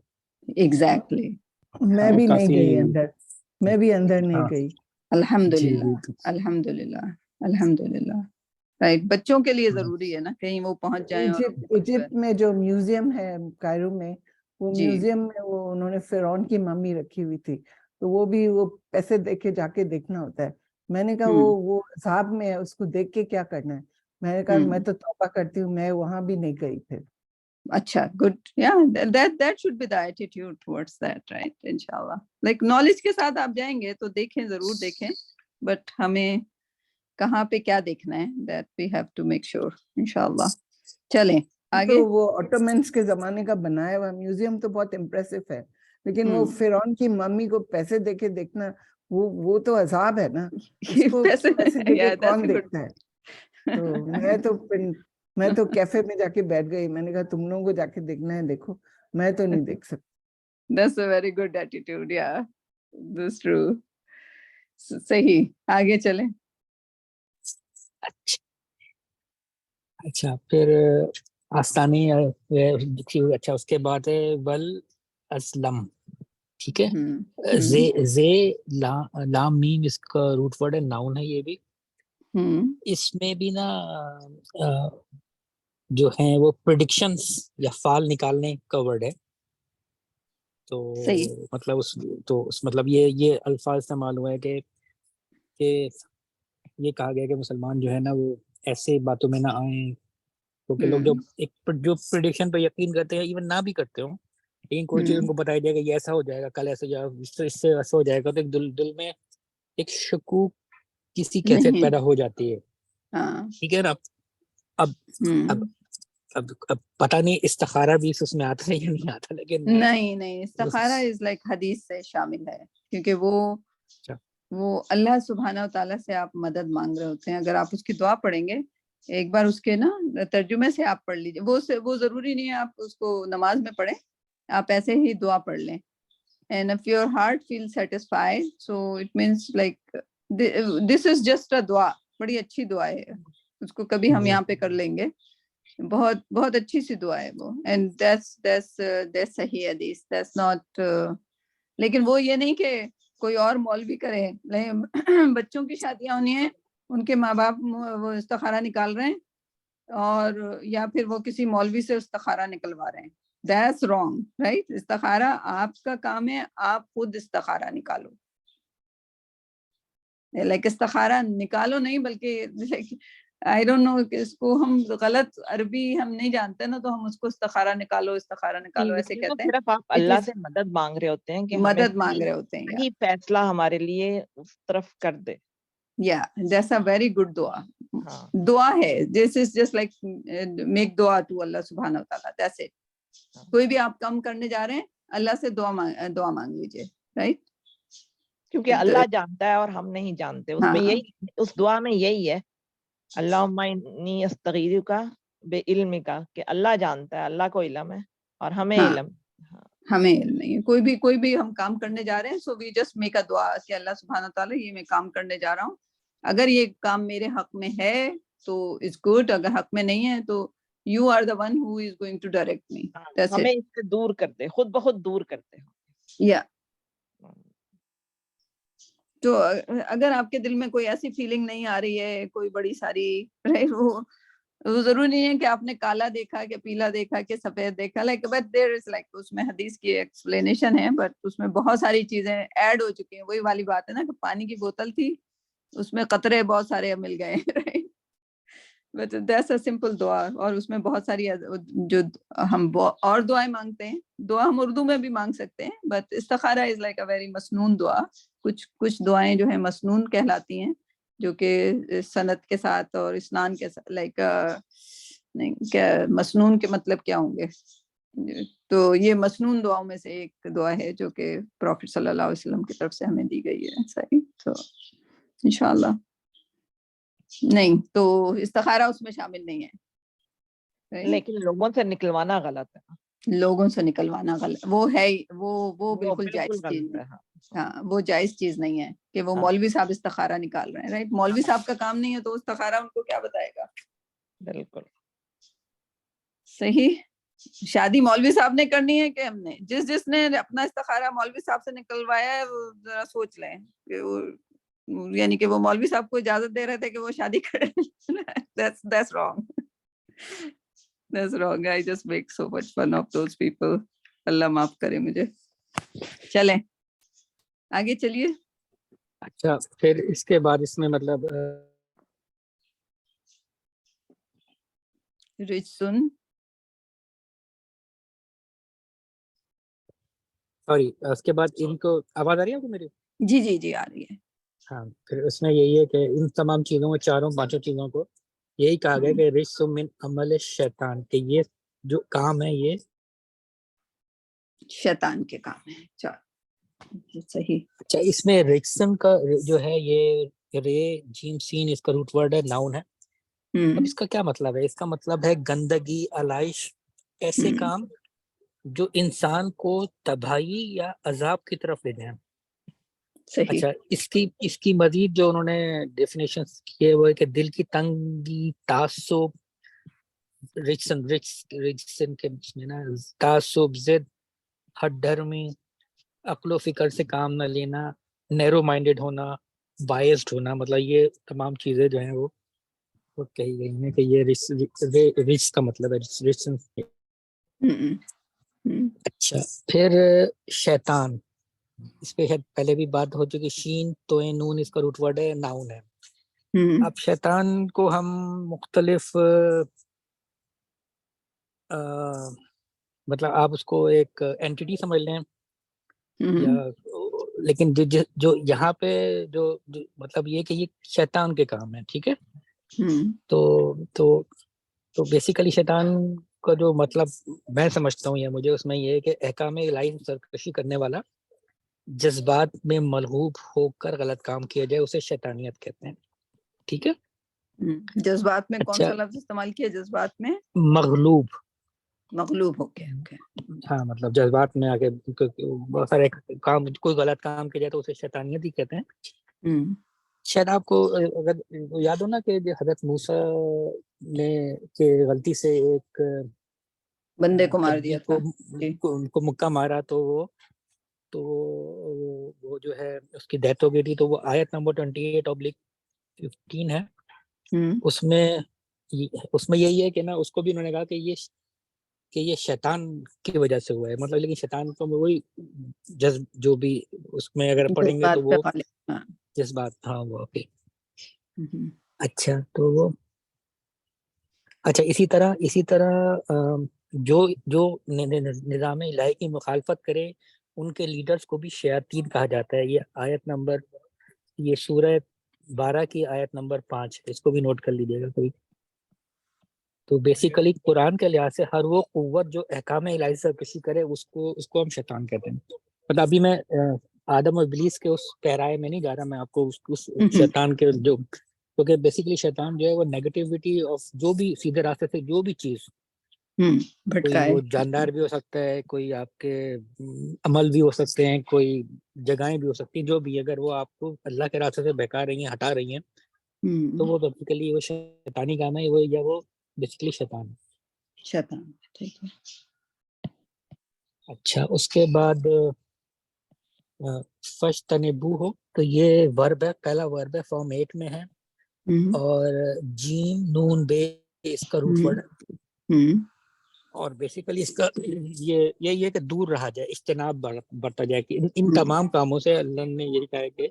S1: ایگزیکٹلی.
S4: میں بھی نہیں گئی اندر, میں بھی اندر نہیں گئی.
S1: الحمدللہ, الحمدللہ, الحمدللہ. رائٹ, بچوں کے لیے ضروری ہے نا کہیں وہ پہنچ جائیں.
S4: ایجپٹ میں جو میوزیم ہے کائرو میں, وہ میوزیم میں وہ انہوں نے فرعون کی ممی رکھی ہوئی تھی, تو وہ بھی وہ پیسے دے کے جا کے دیکھنا ہوتا ہے. میں نے کہا وہ عذاب میں ہے, اس کو دیکھ کے کیا کرنا ہے. میں نے کہا میں تو توبہ کرتی ہوں, میں وہاں بھی نہیں گئی پھر.
S1: اچھا, گڈ, یا that should be the attitude towards that, right, انشاءاللہ. like knowledge کے ساتھ آپ جائیں گے تو دیکھیں, ضرور دیکھیں, بٹ ہمیں کہاں پہ کیا دیکھنا ہے that we have to make sure, انشاءاللہ. چلیں آگے.
S4: تو وہ آٹومنس کے زمانے کا بنایا ہوا میوزیم تو بہت امپریسو ہے, لیکن وہ فرعون کی ممی کو پیسے دے کے دیکھنا, وہ تو عذاب ہے نا. اس کو پیسے دے کے کون دیکھتا ہے. تو میں تو کیفے میں جا کے بیٹھ گئی, میں نے کہا تم لوگوں کو جا کے دیکھنا ہے دیکھو, میں تو نہیں دیکھ سکتی.
S1: That's a very good attitude, yeah, that's true. صحیح, آگے چلیں.
S3: اچھا پھر آستانی, اچھا اس کے بعد ہے ول اسلم, ٹھیک ہے. زے لام میم اس کا روٹ ورڈ ہے, ناؤن ہے یہ بھی. اس میں بھی نا جو ہیں وہ پریڈکشنز یا فال نکالنے کا ورڈ ہے. تو مطلب مطلب یہ الفاظ استعمال ہوا ہے کہ یہ کہا گیا کہ مسلمان جو ہے نا وہ ایسے باتوں میں نہ آئیں, کیونکہ لوگ جو پریڈکشن پہ یقین کرتے ہیں, ایون نہ بھی کرتے ہوں, لیکن کوئی چیز ان کو بتائی جائے کہ یہ ایسا ہو جائے گا, کل ایسا ہو جائے گا, اس سے ایسا ہو جائے گا, تو ایک دل میں ایک شکوک کسی کیفیت پیدا ہو جاتی ہے. ٹھیک ہے نا. اب پتہ نہیں استخارہ بھی اس میں آتا ہے یا نہیں آتا, لیکن
S1: نہیں, استخارہ از لائک حدیث سے شامل ہے, کیونکہ وہ اللہ سبحانہ و تعالیٰ سے آپ مدد مانگ رہے ہوتے ہیں. اگر آپ اس کی دعا پڑھیں گے ایک بار, اس کے نا ترجمے سے آپ پڑھ لیجیے, وہ ضروری نہیں ہے آپ اس کو نماز میں پڑھیں, آپ ایسے ہی دعا پڑھ لیں. And if your heart feels satisfied, so it means like this is just a dua, بڑی اچھی دعا ہے, اس کو کبھی ہم یہاں پہ کر لیں گے, بہت بہت اچھی سی دعا ہے وہ. And that's صحیح حدیث, that's not لیکن وہ یہ نہیں کہ کوئی اور مولوی کرے. بچوں کی شادیاں ہونی ہیں, ان کے ماں باپ وہ استخارہ نکال رہے ہیں, اور یا پھر وہ کسی مولوی سے استخارہ نکلوا رہے ہیں. That's wrong, right? استخارہ آپ کا کام ہے, آپ خود استخارہ نکالو. استخارہ نکالو نہیں, بلکہ I don't know کہ اس کو ہم غلط عربی ہم نہیں جانتے نا تو ہم اس کو استخارہ نکالو ایسے کہتے ہیں.
S5: صرف آپ اللہ سے مدد مانگ رہے ہوتے ہیں کہ
S1: مدد مانگ رہے ہوتے ہیں,
S5: صحیح فیصلہ ہمارے لیے اس طرف کر دے.
S1: Yeah, that's a very good dua. دعا ہے, this is just like make dua to Allah subhanahu wa ta'ala, that's it. کوئی بھی آپ کام کرنے جا رہے ہیں اللہ سے دعا مانگ لیجیے, right?
S5: کیونکہ اللہ جانتا ہے اور ہم نہیں جانتے. اس میں یہی, اس دعا میں یہی ہے, اللہم انی استغیثک بعلمک, کہ اللہ جانتا ہے, اللہ کو علم ہے اور ہمیں علم
S1: نہیں ہے. کوئی بھی ہم کام کرنے جا رہے ہیں, so we just make a دعا کہ اللہ سبحانہ وتعالیٰ یہ میں کام کرنے جا رہا ہوں, اگر یہ کام میرے حق میں ہے تو it's good, اگر حق میں نہیں ہے تو you are the one who is going to direct me.
S5: ہمیں اس سے دور کرتے, خود بخود دور کرتے.
S1: یا تو اگر آپ کے دل میں کوئی ایسی فیلنگ نہیں آ رہی ہے کوئی بڑی ساری, وہ ضروری نہیں ہے کہ آپ نے کالا دیکھا کہ پیلا دیکھا کہ سفید دیکھا, like but there is like اس میں حدیث کی ایکسپلینیشن ہے, بٹ اس میں بہت ساری چیزیں ایڈ ہو چکی ہیں. وہی والی بات ہے نا کہ پانی کی بوتل تھی, اس میں قطرے بہت سارے مل گئے, بٹ دیٹس اے سمپل دعا. اور اس میں بہت ساری جو ہم اور دعائیں مانگتے ہیں, دعا ہم اردو میں بھی مانگ سکتے ہیں, بٹ استخارہ از لائک اے ویری مسنون دعا. کچھ دعائیں جو ہیں مسنون کہلاتی ہیں, جو کہ سند کے ساتھ اور اسنان کے ساتھ, لائک نہیں کیا مسنون کے مطلب کیا ہوں گے, تو یہ مسنون دعاؤں میں سے ایک دعا ہے جو کہ پروفٹ صلی اللہ علیہ وسلم کی طرف سے ہمیں دی گئی ہے. صحیح, تو انشاءاللہ نہیں تو استخارہ اس میں شامل نہیں ہے,
S5: لیکن لوگوں سے نکلوانا غلط ہے.
S1: لوگوں سے نکلوانا غلط, وہ ہے وہ بالکل جائز چیز نہیں. ہاں, وہ جائز چیز نہیں ہے کہ وہ مولوی صاحب استخارہ نکال رہے ہیں, رائٹ. مولوی صاحب کا کام نہیں ہے تو استخارہ ان کو کیا بتائے گا.
S5: بالکل
S1: صحیح. شادی مولوی صاحب نے کرنی ہے کہ ہم نے, جس نے اپنا استخارہ مولوی صاحب سے نکلوایا ہے وہ ذرا سوچ لیں کہ وہ, یعنی کہ وہ مولوی صاحب کو اجازت دے رہے تھے کہ وہ شادی کریں. That's wrong. That's wrong. I just make so much fun of those people. اللہ معاف کرے مجھے. چلیں آگے چلیے.
S3: اچھا, پھر اس کے بعد اس میں مطلب
S1: رجسن,
S3: سوری, اس کے بعد ان کو آواز آ رہی ہے آپ کو میری؟
S1: جی آ رہی ہے.
S3: ہاں, پھر اس میں یہی ہے کہ ان تمام چیزوں کو, چاروں پانچوں چیزوں کو یہی کہا گیا کہ رجس من عمل شیطان, کہ یہ جو کام ہے یہ
S1: شیطان کے کام ہے. صحیح.
S3: اچھا, اس میں رجسن کا جو ہے یہ رے جیم سین, اس کا روٹ ورڈ ہے, ناؤن ہے. اب اس کا کیا مطلب ہے؟ اس کا مطلب ہے گندگی, علائش, ایسے کام جو انسان کو تباہی یا عذاب کی طرف لے جائیں. اچھا, اس کی مزید جو انہوں نے ڈیفینیشن کیے وہ ہے کہ دل کی تنگی, تعصب, رجسن کے میں نا تعصب, ضد, ہٹ دھرمی, عقل و فکر سے کام نہ لینا, نیرو مائنڈڈ ہونا, بائسڈ ہونا, مطلب یہ تمام چیزیں جو ہیں وہ کہی گئی ہیں کہ یہ رجس کا مطلب ہے. اچھا, پھر شیطان, اس پہ پہلے بھی بات ہو چکی. شین تو نون, اس کا روٹ ورڈ ہے, ناؤن ہے. اب شیطان کو ہم مختلف مطلب آپ اس کو ایک اینٹیٹی سمجھ لیں, یا لیکن جو یہاں پہ جو مطلب یہ کہ یہ شیطان کے کام ہے, ٹھیک ہے. تو بیسیکلی شیطان کا جو مطلب میں سمجھتا ہوں, یا مجھے اس میں یہ ہے کہ احکام الہی سے سرکشی کرنے والا, جذبات میں ملہوب ہو کر غلط کام کیا جائے, اسے شیطانیت کہتے ہیں, ٹھیک ہے.
S1: جذبات میں کون سا لفظ استعمال کیا؟ جذبات میں مغلوب ہو کے.
S3: ہاں, مطلب جذبات میں آگے بہت سارے کام, کوئی غلط کام کیا جائے تو اسے شیطانیت ہی کہتے ہیں. شاید آپ کو اگر یاد ہو نا کہ حضرت موسیٰ نے کہ غلطی سے ایک
S1: بندے کو مار دیا تھا,
S3: کو مکہ مارا, تو وہ جو ہے اس کی ڈیتھ ہو گئی تھی. تو وہ آیت نمبر 28/15 ہے, اس میں یہی ہے کہ نا اس کو بھی انہوں نے کہا کہ یہ شیطان کی وجہ سے ہوا ہے. مطلب لیکن شیطان کو وہی جو بھی اس میں اگر پڑھیں گے تو وہ جذبات, ہاں وہ اوکے. اچھا, تو وہ اچھا اسی طرح جو نظام الہی کی مخالفت کرے ان کے لیڈرز کو بھی شیاطین کہا جاتا ہے. یہ سورہ 12 کی آیت نمبر 5 اس کو بھی نوٹ کر لیجیے گا کوئی. تو بیسیکلی قرآن کے لحاظ سے ہر وہ قوت جو احکام الہی سے کشی کرے اس کو ہم شیطان کہتے ہیں. مطلب ابھی میں آدم اور ابلیس کے اس پہرائے میں نہیں جا رہا, میں آپ کو اس شیطان کے جو, کیونکہ بیسیکلی شیطان جو ہے وہ نیگیٹیوٹی آف جو بھی سیدھے راستے سے جو بھی چیز, کوئی وہ جاندار بھی ہو سکتا ہے, کوئی آپ کے عمل بھی ہو سکتے ہیں, کوئی جگہیں بھی ہو سکتی ہیں, جو بھی اگر وہ آپ کو اللہ کے راستے سے بہکا رہی ہیں, ہٹا رہی ہیں, تو وہ بیسیکلی وہ شیطانی کام ہے, وہ بیسیکلی شیطان.
S1: ٹھیک ہے.
S3: اچھا اس کے بعد فَاجْتَنِبُوهُ ہو تو یہ ورب ہے, پہلا ورب ہے, فارم 8 میں ہے, اور جیم نون بے اس کا روٹ ورڈ ہے, اور بیسیکلی اس کا یہ ہے کہ دور رہا جائے, اجتناب برتا جائے, کہ ان تمام کاموں سے اللہ نے یہی کہا ہے کہ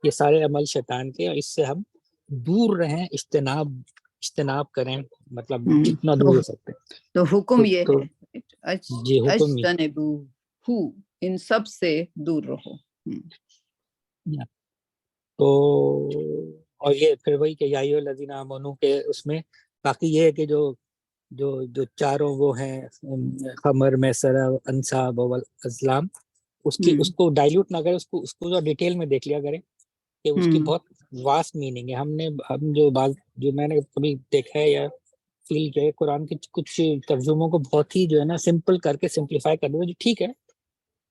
S3: یہ سارے عمل شیطان کے, اور اس سے ہم دور رہیں, اجتناب کریں, مطلب جتنا دور ہو سکتے ہیں.
S1: تو حکم یہ ہے
S3: جی حکم
S1: اجتنبوہ, ان سب سے دور رہو.
S3: تو اور یہ پھر وہی کہ یا ایھا الذین آمنوا کے اس میں باقی یہ ہے کہ جو چاروں وہ ہیں خمر میسر انصاب والازلام, اس کو ڈائلیوٹ نہ کرے, اس کو جو ڈیٹیل میں دیکھ لیا کریں کہ اس کی بہت واسٹ میننگ ہے. ہم جو میں نے کبھی دیکھا ہے یا فیل کیا ہے, قرآن کے کچھ ترجموں کو بہت ہی جو ہے نا سمپل کر کے سمپلیفائی کر دو, جو ٹھیک ہے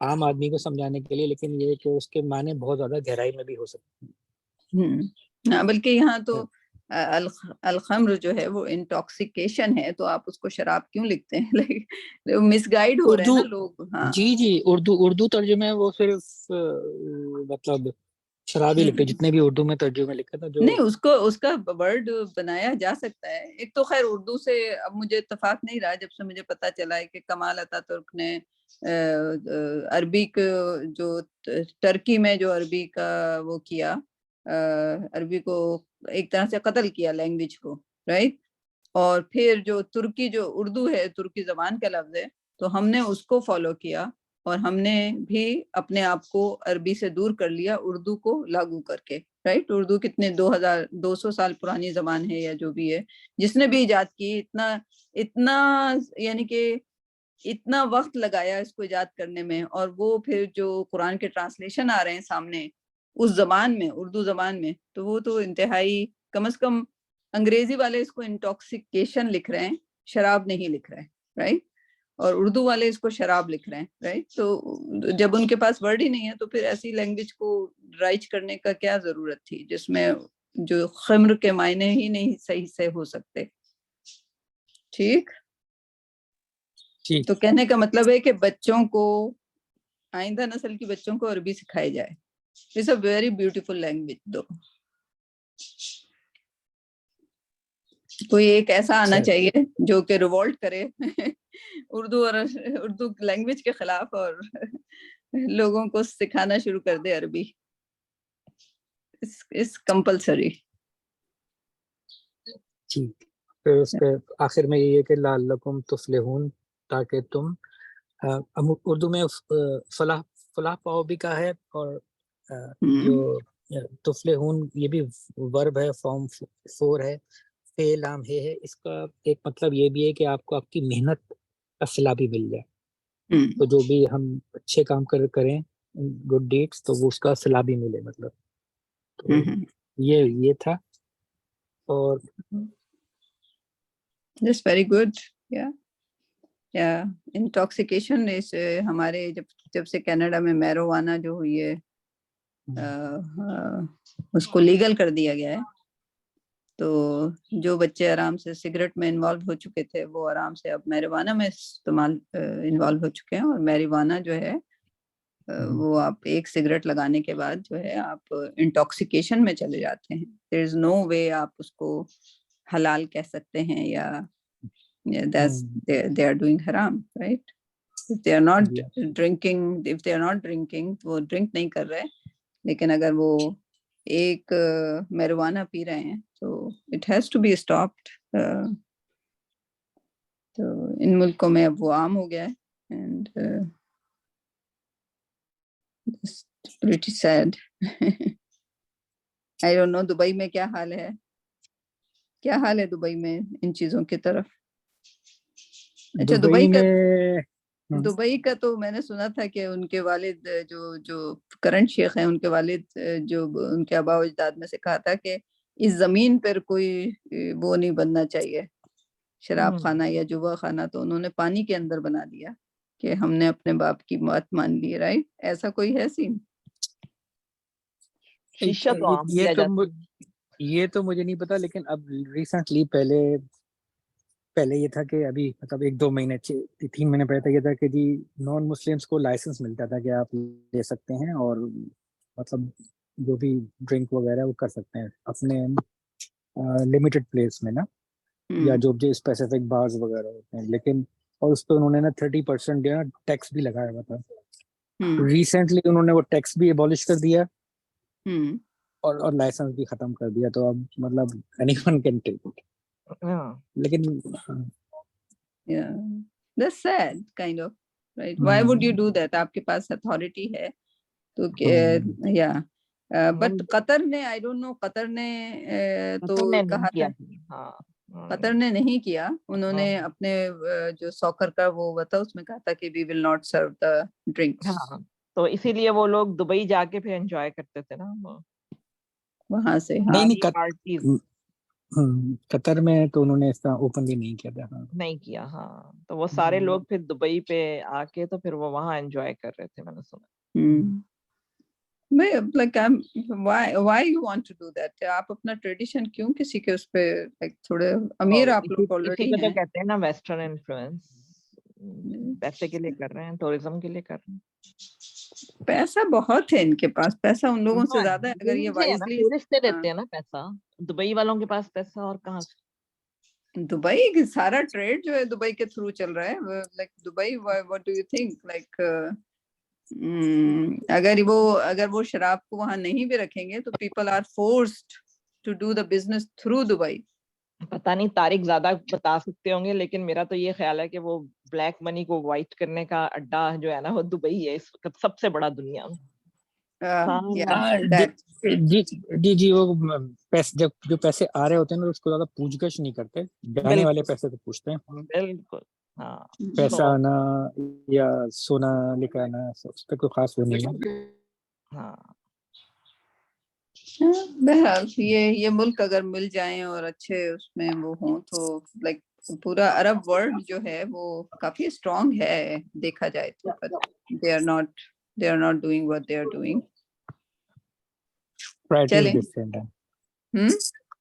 S3: عام آدمی کو سمجھانے کے لیے, لیکن یہ کہ اس کے معنی بہت زیادہ گہرائی میں بھی ہو سکتے ہیں.
S1: بلکہ یہاں تو الخمر جو ہے وہ انٹاکسیکیشن ہے, تو آپ اس کو شراب کیوں لکھتے ہیں؟ مس گائیڈ ہو رہے ہیں نا لوگ.
S3: جی اردو ترجمے وہ صرف مطلب شراب ہی لکھتے, جتنے بھی اردو میں ترجمے لکھے تھا, جو
S1: نہیں اس کا ورڈ بنایا جا سکتا ہے. ایک تو خیر اردو سے اب مجھے اتفاق نہیں رہا, جب سے مجھے پتا چلا ہے کہ کمال اتاترک نے عربی جو ترکی میں جو عربی کا وہ کیا, عربی کو ایک طرح سے قتل کیا لینگویج کو, رائٹ. اور پھر جو ترکی جو اردو ہے, ترکی زبان کا لفظ ہے, تو ہم نے اس کو فالو کیا, اور ہم نے بھی اپنے آپ کو عربی سے دور کر لیا اردو کو لاگو کر کے, رائٹ. اردو کتنے 2200 سال پرانی زبان ہے یا جو بھی ہے, جس نے بھی ایجاد کی اتنا یعنی کہ اتنا وقت لگایا اس کو ایجاد کرنے میں, اور وہ پھر جو قرآن کے ٹرانسلیشن آ رہے ہیں سامنے اس زبان میں, اردو زبان میں, تو وہ تو انتہائی, کم از کم انگریزی والے اس کو انٹاکسیکیشن لکھ رہے ہیں, شراب نہیں لکھ رہے, رائٹ. اور اردو والے اس کو شراب لکھ رہے ہیں, رائٹ. تو جب ان کے پاس ورڈ ہی نہیں ہے تو پھر ایسی لینگویج کو رائج کرنے کا کیا ضرورت تھی, جس میں جو خمر کے معنی ہی نہیں صحیح سے ہو سکتے. ٹھیک. تو کہنے کا مطلب ہے کہ بچوں کو, آئندہ نسل کی بچوں کو عربی سکھائی جائے. It's a very beautiful language. دو کوئی ایک ایسا آنا چاہیے جو کہ ریوولٹ کرے اردو لینگویج کے خلاف, اور لوگوں کو سکھانا شروع کر دے عربی. اس کمپلسری.
S3: جی پھر اس کے آخر میں یہ ہے کہ لعلکم تفلحون, تاکہ تم, اردو میں فلاح پاؤ بھی کا ہے, اور جو تفلحون یہ بھی ورب ہے, فارم 4 ہے, فعل عام ہے. اس کا ایک مطلب یہ بھی ہے کہ آپ کو آپ کی محنت کا صلہ بھی مل جائے. تو جو بھی ہم اچھے کام کریں گڈ ڈیڈس, تو وہ اس کا صلہ بھی ملے, مطلب. تو یہ تھا. اور
S1: That's very good. Yeah. Intoxication is ہمارے جب سے کینیڈا میں میرووانا جو ہوئی ہے, اس کو لیگل کر دیا گیا ہے, تو جو بچے آرام سے سگریٹ میں انوالو ہو چکے تھے وہ آرام سے اب میرووانا میں انوالو ہو چکے ہیں. اور میرووانا جو ہے وہ آپ ایک سگریٹ لگانے کے بعد جو ہے آپ انٹاکسیکیشن میں چلے جاتے ہیں. there is no way آپ اس کو حلال کہہ سکتے ہیں یا they are doing haram, right. if they are not drinking وہ ڈرنک نہیں کر رہے, لیکن اگر وہ ایک میرووانا پی رہے ہیں تو it has to be stopped. تو ان ملکوں میں اب وہ عام ہو گیا ہے. And it's pretty sad. I don't know Dubai میں کیا حال ہے, کیا حال ہے دبئی میں ان چیزوں کی طرف. اچھا دبئی کا تو میں نے سنا تھا کہ ان کے والد جو کرنٹ شیخ ہیں, ان کے والد جو ان کے آباء و اجداد میں سے کہا تھا کہ اس زمین پر کوئی وہ نہیں بننا چاہیے شراب خانہ یا جوا خانہ, تو انہوں نے پانی کے اندر بنا دیا کہ ہم نے اپنے باپ کی بات مان لی. رائٹ, ایسا کوئی ہے سین؟
S3: یہ تو مجھے نہیں پتا, لیکن اب ریسنٹلی پہلے یہ تھا کہ ابھی مطلب 1-2 مہینے 3 مہینے پہلے تک یہ تھا کہ جی نان مسلمس کو لائسنس ملتا تھا کہ آپ لے سکتے ہیں اور مطلب جو بھی ڈرنک وغیرہ وہ کر سکتے ہیں اپنے لمیٹڈ پلیس میں نا, یا جو اسپیسیفک بارز وغیرہ ہوتے ہیں. لیکن اور اس پہ انہوں نے نا 30% جو ہے ٹیکس بھی لگایا ہوا تھا. ریسنٹلی انہوں نے وہ ٹیکس بھی ایبولش کر دیا اور لائسنس بھی ختم کر دیا. تو اب مطلب any one can take it. لیکن
S1: that's sad kind of, right? Why would you do that? آپ کے پاس اتھارٹی ہے تو یا بٹ قطر نے I don't know, قطر نے تو کہا تھا, قطر نے نہیں کیا. انہوں نے اپنے جو سوکر کا وہ ہوا تھا اس میں کہا تھا کہ we will not serve the drinks.
S5: تو اسی لیے وہ لوگ دبئی جا کے پھر انجوائے کرتے تھے نا
S1: وہاں سے.
S3: قطر میں تو انہوں نے اس طرح اوپنلی نہیں کیا تھا.
S5: نہیں کیا. ہاں, تو وہ سارے لوگ پھر دبئی پہ آ کے تو پھر وہ وہاں انجوائے کر رہے تھے, میں نے سنا.
S1: Like why you want to do that? آپ اپنا ٹریڈیشن کیوں کسی کے اس پہ like تھوڑے امیر آپ لوگ آلریڈی ہیں.
S5: تو کہتے ہیں نا ویسٹرن انفلوئنس, پیسے کے لیے کر رہے ہیں, ٹورزم کے لیے کر رہے ہیں.
S1: پیسہ بہت ہے ان کے پاس, پیسہ ان لوگوں سے زیادہ ہے. اگر یہ وائزلی
S5: ٹورسٹ دیتے ہیں نا پیسہ, دبئی والوں کے پاس پیسہ اور کہاں سے.
S1: دبئی سارا ٹریڈ جو ہے دبئی کے تھرو چل رہا ہے. Like Dubai what do you think, like اگر وہ شراب کو وہاں نہیں بھی رکھیں گے تو people are forced to do the business through Dubai.
S5: پتہ نہیں طارق زیادہ بتا سکتے ہوں گے, لیکن میرا تو یہ خیال ہے کہ وہ بلیک منی کو وائٹ کرنے کا اڈا جو ہے نا وہ دبئی ہے اس وقت سب سے بڑا دنیا میں.
S3: جی وہ جب جو پیسے آ رہے ہوتے ہیں نا اس کو زیادہ پوچھ گچھ نہیں کرتے, جانے والے پیسے تو پوچھتے ہیں.
S5: بالکل. ہاں,
S3: پیسہ آنا یا سونا لے کر آنا اس پہ کوئی خاص وہ نہیں ہے.
S5: ہاں
S1: بہرحال یہ ملک اگر مل جائیں اور اچھے اس میں وہ ہوں تو لائک پورا عرب ورلڈ جو ہے وہ کافی اسٹرانگ ہے دیکھا جائے تو, but they are not doing what they are doing.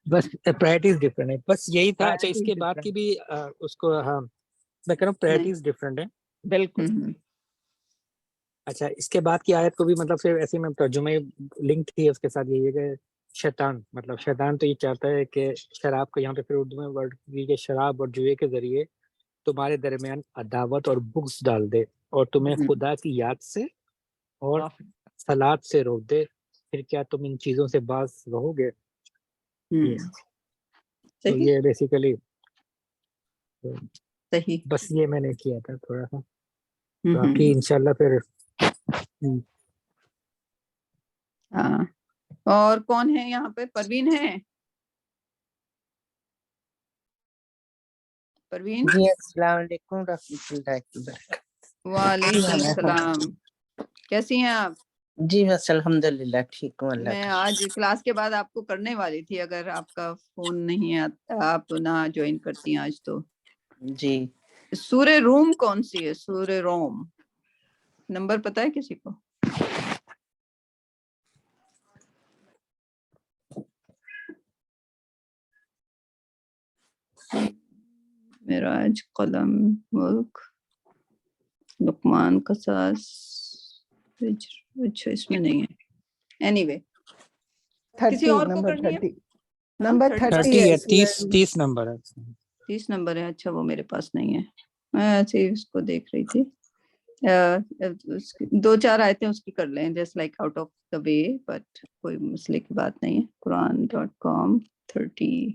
S3: بس پرائرٹیز ڈفرینٹ ہے, بس یہی تھا. اچھا اس کے بعد کی بھی اس کو ہاں میں کہہ رہا ہوں پرائرٹیز ڈفرینٹ ہے.
S5: بالکل.
S3: اچھا اس کے بعد کی آیت کو بھی مطلب پھر ایسے میں ترجمہ لنک تھی اس کے ساتھ یہی ہے کہ شیطان تو یہ چاہتا ہے کہ شراب کا, یہاں پہ پھر اردو میں ورڈ کہ شراب اور جوئے کے ذریعے تمہارے درمیان عداوت اور بغض ڈال دے اور تمہیں خدا کی یاد سے اور صلاۃ سے روک دے, پھر کیا تم ان چیزوں سے باز رہو گے. تو یہ بیسیکلی بس یہ میں نے کیا تھا تھوڑا سا, باقی انشاءاللہ پھر.
S1: ہاں اور کون ہے یہاں پہ؟ پروین ہے. پروین
S6: جی السلام علیکم رحمۃ اللہ وبرکاتہ.
S1: وعلیکم السلام, کیسی ہیں آپ؟
S6: جی بس الحمدللہ ٹھیک ہوں. اللہ
S1: میں آج کلاس کے بعد آپ کو کرنے والی تھی, اگر آپ کا فون نہیں آتا آپ نہ جوائن کرتی ہیں آج تو.
S6: جی
S1: سورہ روم کون سی ہے؟ سورہ روم نمبر پتہ ہے کسی کو؟ معراج, قلم, ملک, لقمان, قصص, اچھا اس میں نہیں ہے. اینی وے کسی اور کو کرنی ہے.
S4: نمبر 30
S3: ہے, 30 نمبر ہے.
S1: 30 نمبر ہے. اچھا وہ میرے پاس نہیں ہے, میں ایسے اس کو دیکھ رہی تھی. 2-4 آیتیں اس کی کر لیں just like out of the way, but کوئی مسئلے کی بات نہیں ہے. quran.com 30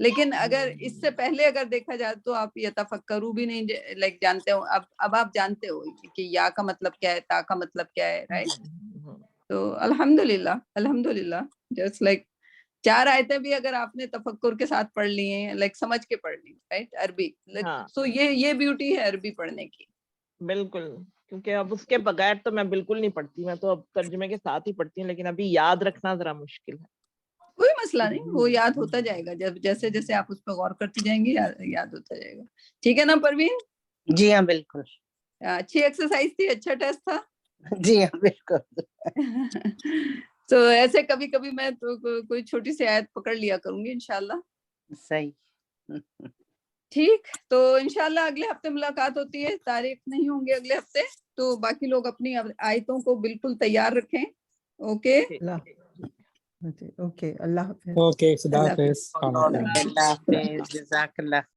S1: لیکن اگر اس سے پہلے اگر دیکھا جائے تو آپ یہ تفکرو بھی نہیں لائک جانتے ہو. اب آپ جانتے ہو کہ یا کا مطلب کیا ہے, تا کا مطلب کیا ہے, رائٹ. تو الحمدللہ جسٹ لائک 4 آیتیں بھی اگر آپ نے تفکر کے ساتھ پڑھ لی ہیں, لائک سمجھ کے پڑھ لی, رائٹ, عربی. سو یہ بیوٹی ہے عربی پڑھنے کی.
S5: بالکل, کیونکہ اب اس کے بغیر تو میں بالکل نہیں پڑھتی, میں تو اب ترجمے کے ساتھ ہی پڑھتی ہوں, لیکن ابھی یاد رکھنا ذرا مشکل ہے.
S1: کوئی مسئلہ نہیں, وہ یاد ہوتا جائے گا, جب جیسے جیسے آپ اس پہ غور کرتی جائیں گی یاد ہوتا جائے گا. ٹھیک ہے نا پروین؟
S6: جی ہاں بالکل.
S1: اچھی ایکسرسائز تھی, اچھا ٹیسٹ تھا.
S6: جی ہاں بالکل.
S1: تو ایسے کبھی کبھی میں تو کوئی چھوٹی سی آیت پکڑ لیا کروں گی انشاءاللہ.
S6: صحیح.
S1: ٹھیک, تو انشاءاللہ اگلے ہفتے ملاقات ہوتی ہے. تاریخ نہیں ہوں گے اگلے ہفتے, تو باقی لوگ اپنی آیتوں کو بالکل تیار رکھیں. اوکے,
S4: اوکے, اللہ حافظ.
S3: اوکے, خدا
S1: اللہ حافظ.
S3: حافظ.
S6: اللہ حافظ. جزاک اللہ.